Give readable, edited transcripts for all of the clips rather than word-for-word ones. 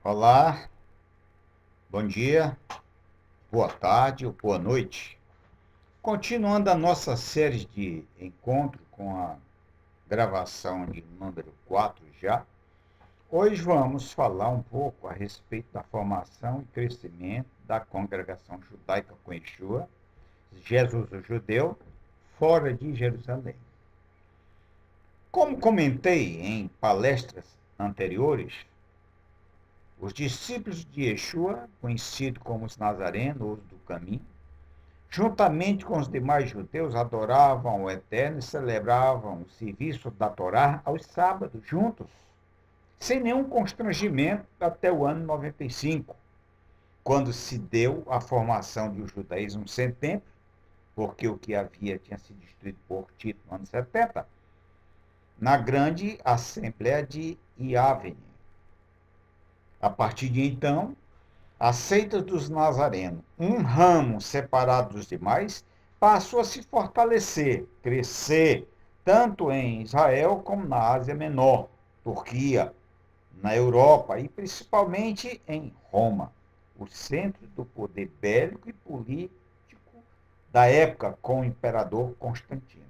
Olá, bom dia, boa tarde ou boa noite. Continuando a nossa série de encontro com a gravação de número 4 já, hoje vamos falar um pouco a respeito da formação e crescimento da congregação judaica com Yeshua, Jesus o Judeu, fora de Jerusalém. Como comentei em palestras anteriores, os discípulos de Yeshua, conhecidos como os nazarenos do caminho, juntamente com os demais judeus, adoravam o Eterno e celebravam o serviço da Torá aos sábados, juntos, sem nenhum constrangimento, até o ano 95, quando se deu a formação do judaísmo sem templo, porque o que havia tinha sido destruído por Tito no ano 70, na grande Assembleia de Iávene. A partir de então, a seita dos nazarenos, um ramo separado dos demais, passou a se fortalecer, crescer, tanto em Israel como na Ásia Menor, Turquia, na Europa e principalmente em Roma, o centro do poder bélico e político da época com o imperador Constantino.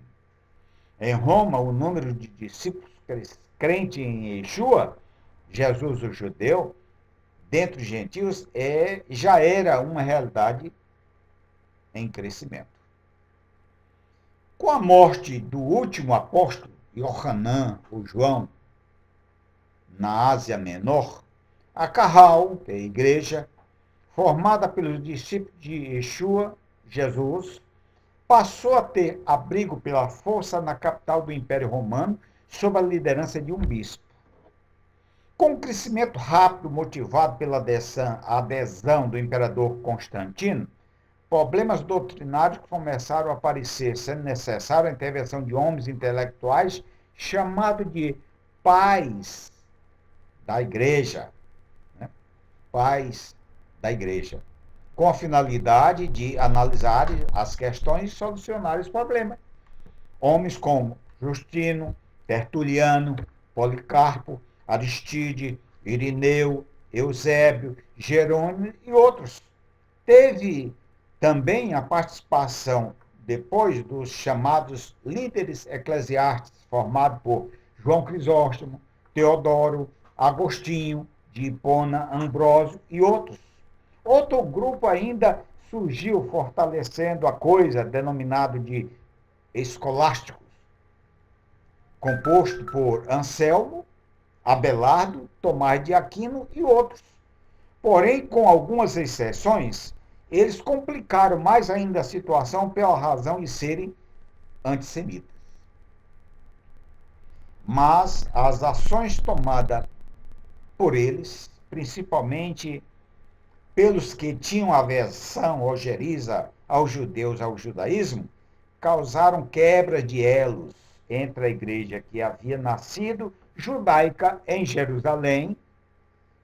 Em Roma, o número de discípulos crentes em Yeshua, Jesus o Judeu, dentre os gentios, já era uma realidade em crescimento. Com a morte do último apóstolo, Yohanan, ou João, na Ásia Menor, a Carral, que é a igreja, formada pelos discípulos de Yeshua, Jesus, passou a ter abrigo pela força na capital do Império Romano, sob a liderança de um bispo. Com o crescimento rápido motivado pela adesão do imperador Constantino, problemas doutrinários começaram a aparecer, sendo necessária a intervenção de homens intelectuais chamados de pais da igreja, né? Pais da igreja, com a finalidade de analisar as questões e solucionar os problemas. Homens como Justino, Tertuliano, Policarpo, Aristide, Irineu, Eusébio, Jerônimo e outros. Teve também a participação, depois dos chamados líderes eclesiásticos, formados por João Crisóstomo, Teodoro, Agostinho, de Hipona, Ambrósio e outros. Outro grupo ainda surgiu fortalecendo a coisa, denominado de escolásticos, composto por Anselmo, Abelardo, Tomás de Aquino e outros. Porém, com algumas exceções, eles complicaram mais ainda a situação pela razão de serem antissemitas. Mas as ações tomadas por eles, principalmente pelos que tinham aversão ou ojeriza aos judeus, ao judaísmo, causaram quebra de elos entre a igreja que havia nascido judaica em Jerusalém,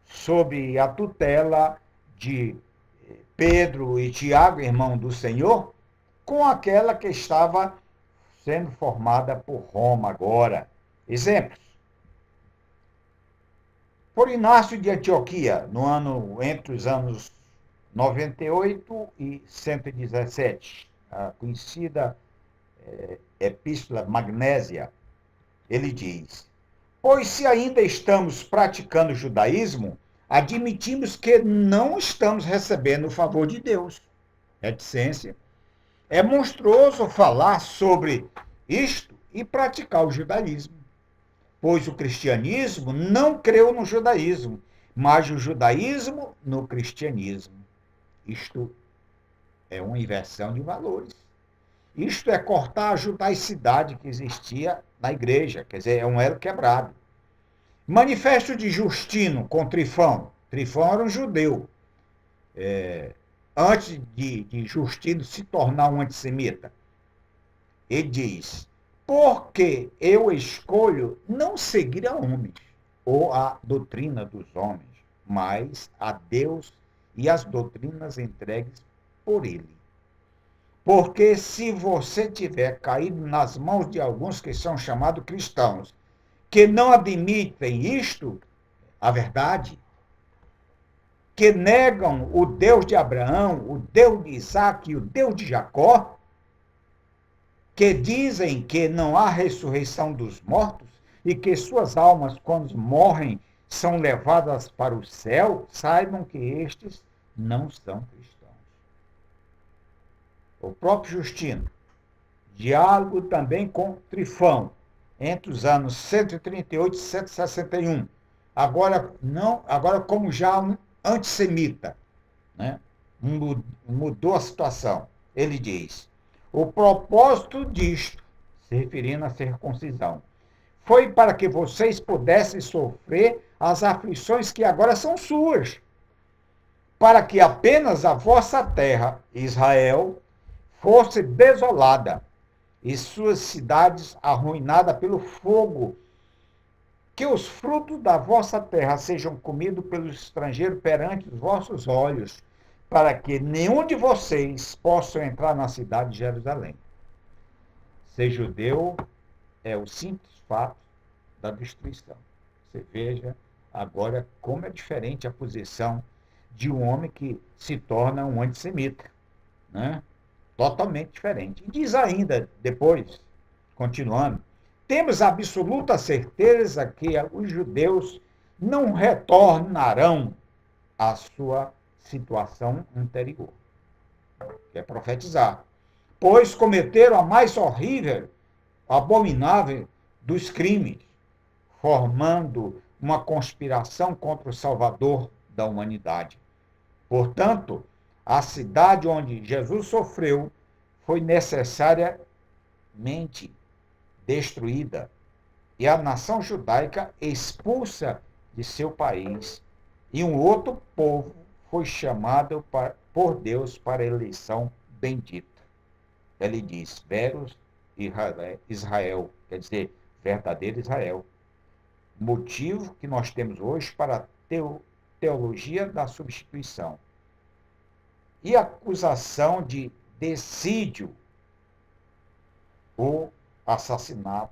sob a tutela de Pedro e Tiago, irmão do Senhor, com aquela que estava sendo formada por Roma agora. Exemplos. Por Inácio de Antioquia, entre os anos 98 e 117, a conhecida Epístola Magnésia, ele diz: pois se ainda estamos praticando o judaísmo, admitimos que não estamos recebendo o favor de Deus. Reticência. É monstruoso falar sobre isto e praticar o judaísmo, pois o cristianismo não creu no judaísmo, mas o judaísmo no cristianismo. Isto é uma inversão de valores. Isto é cortar a judaicidade que existia na igreja, quer dizer, é um elo quebrado. Manifesto de Justino com Trifão. Trifão era um judeu. Antes de Justino se tornar um antissemita. Ele diz: porque eu escolho não seguir a homens, ou a doutrina dos homens, mas a Deus e as doutrinas entregues por ele. Porque se você tiver caído nas mãos de alguns que são chamados cristãos, que não admitem isto, a verdade, que negam o Deus de Abraão, o Deus de Isaac e o Deus de Jacó, que dizem que não há ressurreição dos mortos e que suas almas, quando morrem, são levadas para o céu, saibam que estes não são cristãos. O próprio Justino, diálogo também com Trifão, entre os anos 138 e 161. Agora como já um antissemita, né? Mudou a situação. Ele diz: o propósito disto, se referindo à circuncisão, foi para que vocês pudessem sofrer as aflições que agora são suas, para que apenas a vossa terra, Israel, fosse desolada e suas cidades arruinadas pelo fogo, que os frutos da vossa terra sejam comidos pelo estrangeiro perante os vossos olhos, para que nenhum de vocês possa entrar na cidade de Jerusalém. Ser judeu é o simples fato da destruição. Você veja agora como é diferente a posição de um homem que se torna um antissemita, né? Totalmente diferente. E diz ainda, depois, continuando, temos absoluta certeza que os judeus não retornarão à sua situação anterior. Que é profetizar. Pois cometeram a mais horrível, abominável dos crimes, formando uma conspiração contra o Salvador da humanidade. Portanto, a cidade onde Jesus sofreu foi necessariamente destruída e a nação judaica expulsa de seu país, e um outro povo foi chamado por Deus para a eleição bendita. Ele diz, Verus Israel, quer dizer, verdadeiro Israel. Motivo que nós temos hoje para a teologia da substituição. E a acusação de decídio ou assassinato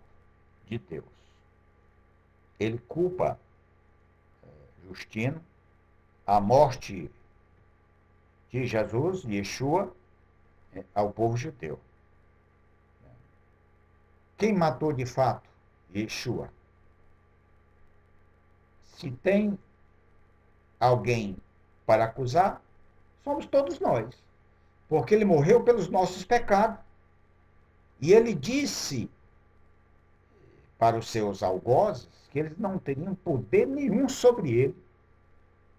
de Deus. Ele culpa Justino a morte de Jesus, Yeshua, ao povo judeu. Quem matou de fato Yeshua? Se tem alguém para acusar, somos todos nós. Porque ele morreu pelos nossos pecados. E ele disse para os seus algozes que eles não teriam poder nenhum sobre ele.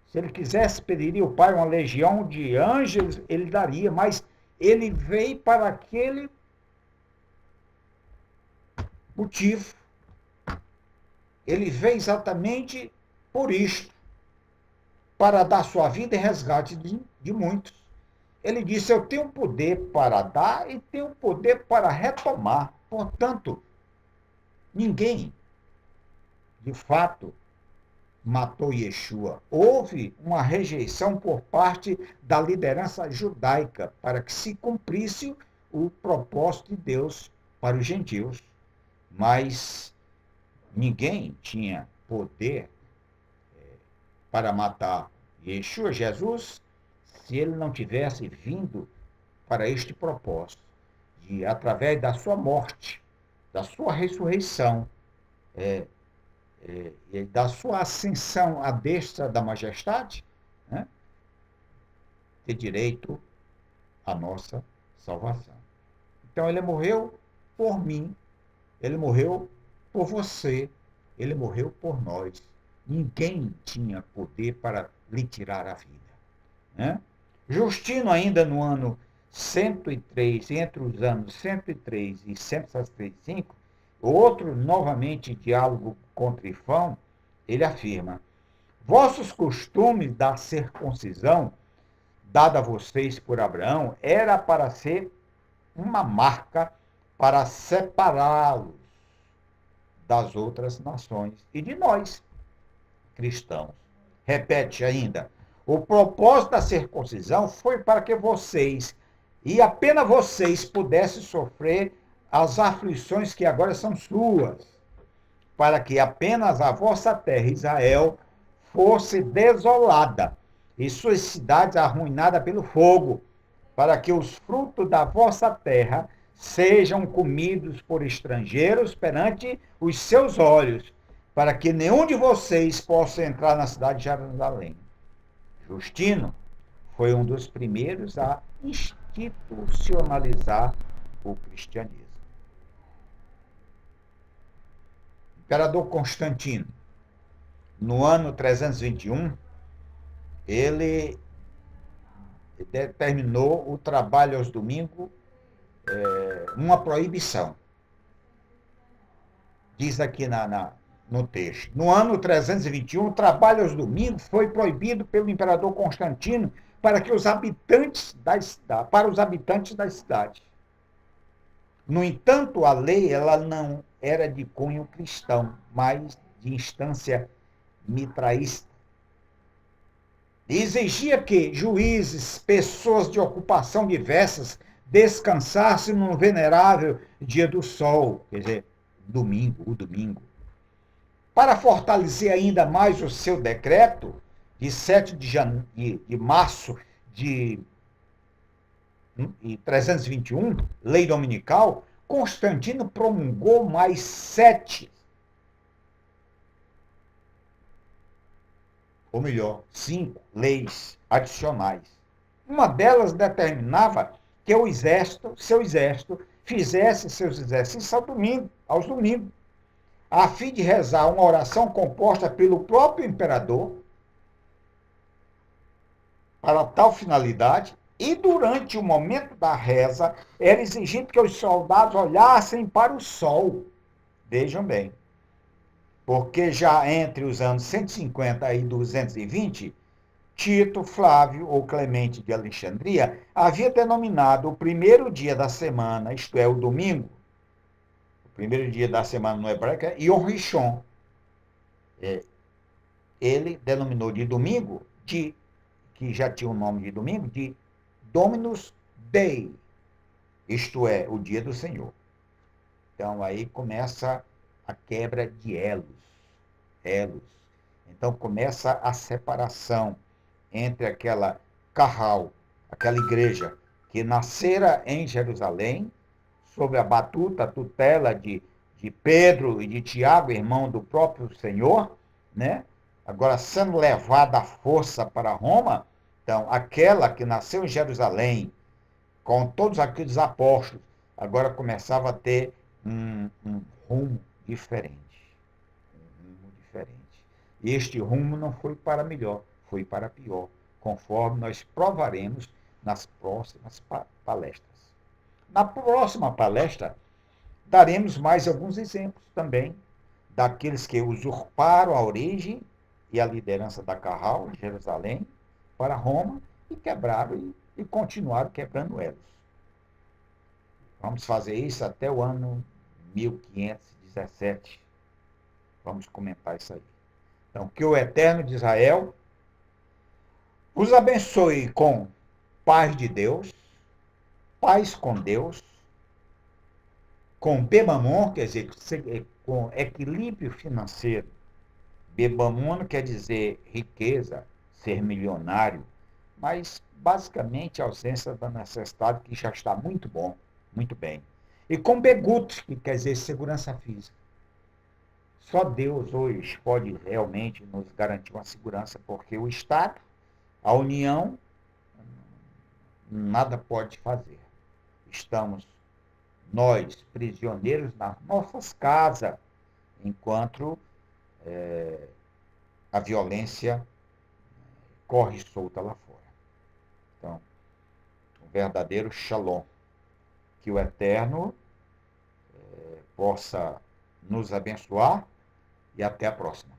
Se ele quisesse, pediria ao Pai uma legião de anjos, ele daria, mas ele veio para aquele motivo. Ele veio exatamente por isto, para dar sua vida em resgate de muitos. Ele disse, eu tenho poder para dar e tenho poder para retomar. Portanto, ninguém, de fato, matou Yeshua. Houve uma rejeição por parte da liderança judaica para que se cumprisse o propósito de Deus para os gentios. Mas ninguém tinha poder para matar Yeshua, Jesus, se ele não tivesse vindo para este propósito, de, através da sua morte, da sua ressurreição, da sua ascensão à destra da majestade, né, ter direito à nossa salvação. Então ele morreu por mim, ele morreu por você, ele morreu por nós. Ninguém tinha poder para lhe tirar a vida, né? Justino, ainda no ano 103, entre os anos 103 e 165, outro, novamente, diálogo com Trifão, ele afirma, vossos costumes da circuncisão, dada a vocês por Abraão, era para ser uma marca para separá-los das outras nações e de nós, cristãos. Repete ainda, o propósito da circuncisão foi para que vocês, e apenas vocês, pudessem sofrer as aflições que agora são suas, para que apenas a vossa terra, Israel, fosse desolada e suas cidades arruinadas pelo fogo, para que os frutos da vossa terra sejam comidos por estrangeiros perante os seus olhos, para que nenhum de vocês possa entrar na cidade de Jerusalém. Justino foi um dos primeiros a institucionalizar o cristianismo. Imperador Constantino, no ano 321, ele determinou o trabalho aos domingos, uma proibição. Diz aqui no texto. No ano 321, o trabalho aos domingos foi proibido pelo imperador Constantino para os habitantes da cidade. No entanto, a lei ela não era de cunho cristão, mas de instância mitraísta. E exigia que juízes, pessoas de ocupação diversas, descansassem no venerável dia do sol, quer dizer, o domingo. Para fortalecer ainda mais o seu decreto, de 7 de março de 321, lei dominical, Constantino promulgou mais 7, ou melhor, 5 leis adicionais. Uma delas determinava que seu exército, fizesse seus exercícios aos domingos, a fim de rezar uma oração composta pelo próprio imperador para tal finalidade, e durante o momento da reza era exigido que os soldados olhassem para o sol. Vejam bem, porque já entre os anos 150 e 220, Tito Flávio, ou Clemente de Alexandria, havia denominado o primeiro dia da semana, isto é, o domingo, o primeiro dia da semana no hebraico é Yom Rishon. Ele denominou de domingo, que já tinha o nome de domingo, de Dominus Dei, isto é, o dia do Senhor. Então aí começa a quebra de elos. Então começa a separação entre aquela carral, aquela igreja que nascera em Jerusalém, sob a batuta, a tutela de Pedro e de Tiago, irmão do próprio Senhor, né? Agora sendo levada à força para Roma. Então, aquela que nasceu em Jerusalém, com todos aqueles apóstolos, agora começava a ter um rumo diferente. E este rumo não foi para melhor, foi para pior, conforme nós provaremos nas próximas palestras. Na próxima palestra, daremos mais alguns exemplos também daqueles que usurparam a origem e a liderança da Carral, em Jerusalém, para Roma, e quebraram e continuaram quebrando elos. Vamos fazer isso até o ano 1517. Vamos comentar isso aí. Então, que o Eterno de Israel os abençoe com paz de Deus, paz com Deus, com Bemamon, quer dizer, com equilíbrio financeiro. Bemamon quer dizer riqueza, ser milionário, mas basicamente a ausência da necessidade, que já está muito bom, muito bem. E com Begut, que quer dizer segurança física. Só Deus hoje pode realmente nos garantir uma segurança, porque o Estado, a União, nada pode fazer. Estamos nós, prisioneiros, nas nossas casas, enquanto a violência corre solta lá fora. Então, um verdadeiro shalom. Que o Eterno possa nos abençoar, e até a próxima.